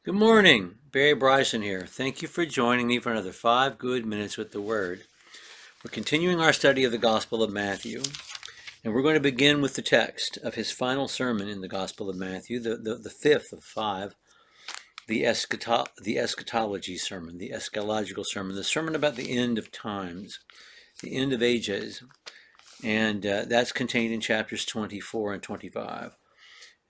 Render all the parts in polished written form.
Good morning. Barry Bryson here. Thank you for joining me for another 5 good minutes with the Word. We're continuing our study of the Gospel of Matthew, and we're going to begin with the text of his final sermon in the Gospel of Matthew, the fifth of five, the eschatology sermon, the eschatological sermon, the sermon about the end of times, the end of ages, and that's contained in chapters 24 and 25.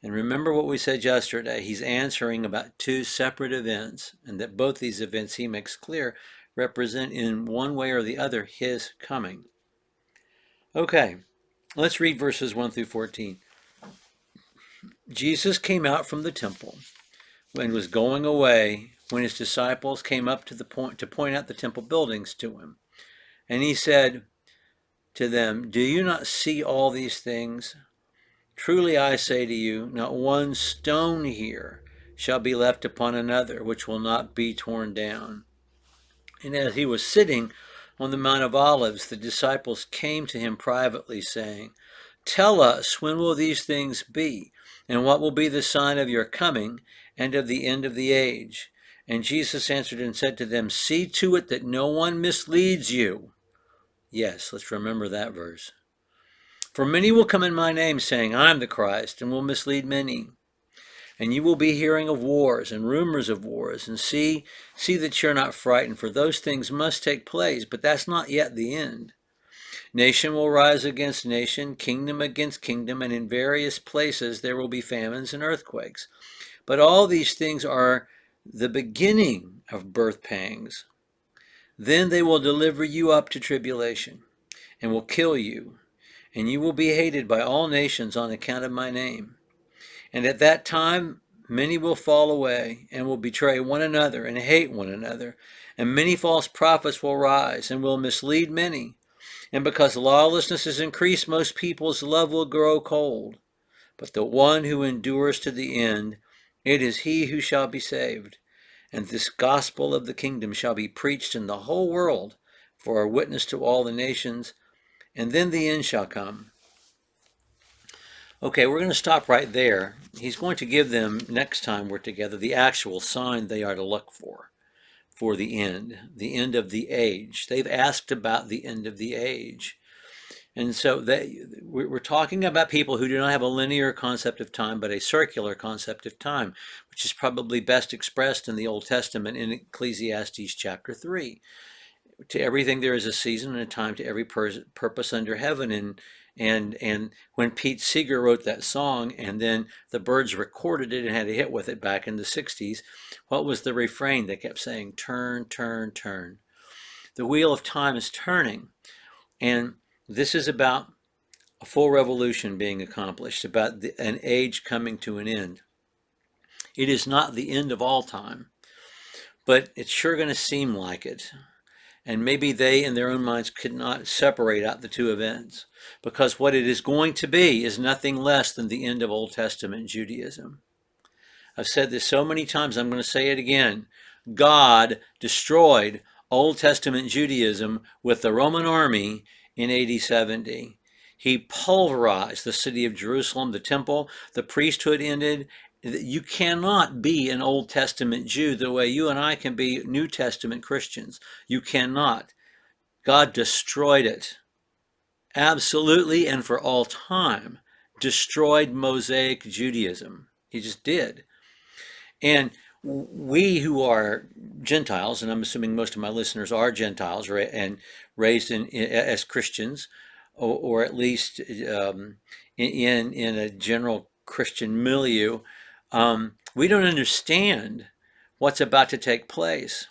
And remember what we said yesterday. He's answering about two separate events, and that both these events, he makes clear, represent in one way or the other his coming. Okay, let's read verses 1 through 14. Jesus came out from the temple and was going away when his disciples came up to point out the temple buildings to him. And he said to them, "Do you not see all these things? Truly I say to you, not one stone here shall be left upon another, which will not be torn down." And as he was sitting on the Mount of Olives, the disciples came to him privately, saying, "Tell us, when will these things be? And what will be the sign of your coming and of the end of the age?" And Jesus answered and said to them, "See to it that no one misleads you." Yes, let's remember that verse. "For many will come in my name, saying, I am the Christ, and will mislead many. And you will be hearing of wars and rumors of wars, and see that you're not frightened, for those things must take place, but that's not yet the end. Nation will rise against nation, kingdom against kingdom, and in various places there will be famines and earthquakes. But all these things are the beginning of birth pangs. Then they will deliver you up to tribulation, and will kill you, and you will be hated by all nations on account of my name. And at that time many will fall away, and will betray one another, and hate one another. And many false prophets will rise, and will mislead many. And because lawlessness is increased, most people's love will grow cold. But the one who endures to the end, it is he who shall be saved. And this gospel of the kingdom shall be preached in the whole world for a witness to all the nations, and then the end shall come. Okay, we're going to stop right there. He's going to give them, next time we're together, the actual sign they are to look for the end of the age. They've asked about the end of the age. And so we're talking about people who do not have a linear concept of time, but a circular concept of time, which is probably best expressed in the Old Testament in Ecclesiastes chapter 3. To everything there is a season and a time to every purpose under heaven. And when Pete Seeger wrote that song, and then the Byrds recorded it and had a hit with it back in the 60s, what was the refrain? They kept saying, "Turn, turn, turn." The wheel of time is turning. And this is about a full revolution being accomplished, about an age coming to an end. It is not the end of all time, but it's sure going to seem like it. And maybe they, in their own minds, could not separate out the two events, because what it is going to be is nothing less than the end of Old Testament Judaism. I've said this so many times, I'm going to say it again. God destroyed Old Testament Judaism with the Roman army in AD 70. He pulverized the city of Jerusalem, the temple, the priesthood ended. You cannot be an Old Testament Jew the way you and I can be New Testament Christians. You cannot. God destroyed it. Absolutely, and for all time. Destroyed Mosaic Judaism. He just did. And we who are Gentiles, and I'm assuming most of my listeners are Gentiles and raised as Christians, or at least in a general Christian milieu, we don't understand what's about to take place.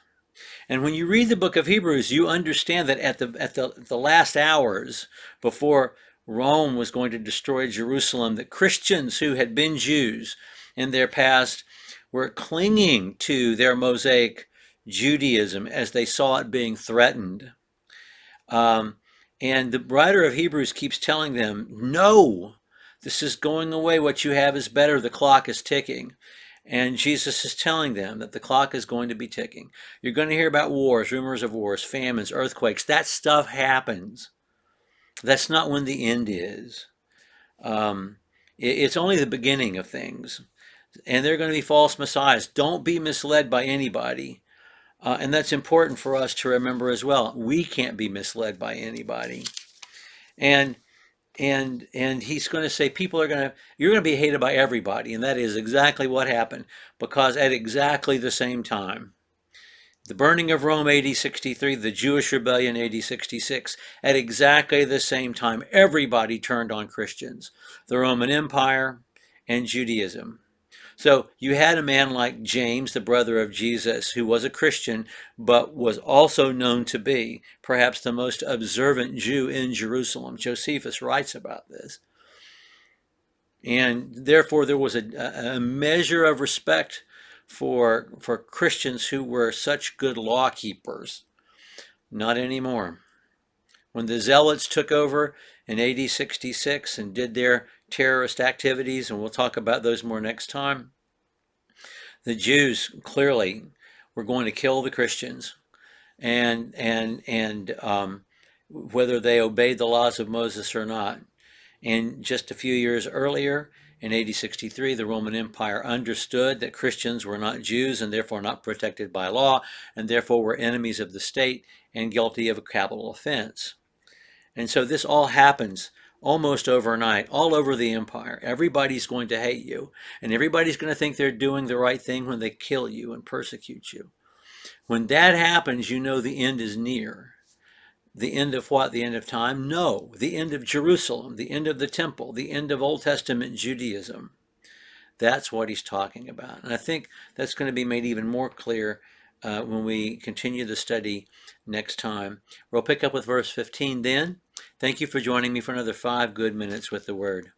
And when you read the book of Hebrews, you understand that at the last hours before Rome was going to destroy Jerusalem, that Christians who had been Jews in their past were clinging to their Mosaic Judaism as they saw it being threatened. And the writer of Hebrews keeps telling them, no, this is going away. What you have is better. The clock is ticking. And Jesus is telling them that the clock is going to be ticking. You're going to hear about wars, rumors of wars, famines, earthquakes. That stuff happens. That's not when the end is. It's only the beginning of things. And they're going to be false messiahs. Don't be misled by anybody. And that's important for us to remember as well. We can't be misled by anybody. And he's going to say you're going to be hated by everybody. And that is exactly what happened, because at exactly the same time, the burning of Rome, AD 63, the Jewish rebellion, AD 66, at exactly the same time, everybody turned on Christians, the Roman Empire and Judaism. So you had a man like James, the brother of Jesus, who was a Christian, but was also known to be perhaps the most observant Jew in Jerusalem. Josephus writes about this. And therefore, there was a measure of respect for Christians who were such good law keepers. Not anymore. When the Zealots took over in AD 66 and did their terrorist activities, and we'll talk about those more next time, the Jews clearly were going to kill the Christians, and whether they obeyed the laws of Moses or not. And just a few years earlier, in AD 63, the Roman Empire understood that Christians were not Jews and therefore not protected by law, and therefore were enemies of the state and guilty of a capital offense. And so this all happens almost overnight, all over the empire. Everybody's going to hate you, and everybody's going to think they're doing the right thing when they kill you and persecute you. When that happens, you know the end is near. The end of what? The end of time? No, the end of Jerusalem, the end of the temple, the end of Old Testament Judaism. That's what he's talking about. And I think that's going to be made even more clear when we continue the study next time. We'll pick up with verse 15 then. Thank you for joining me for another 5 good minutes with the Word.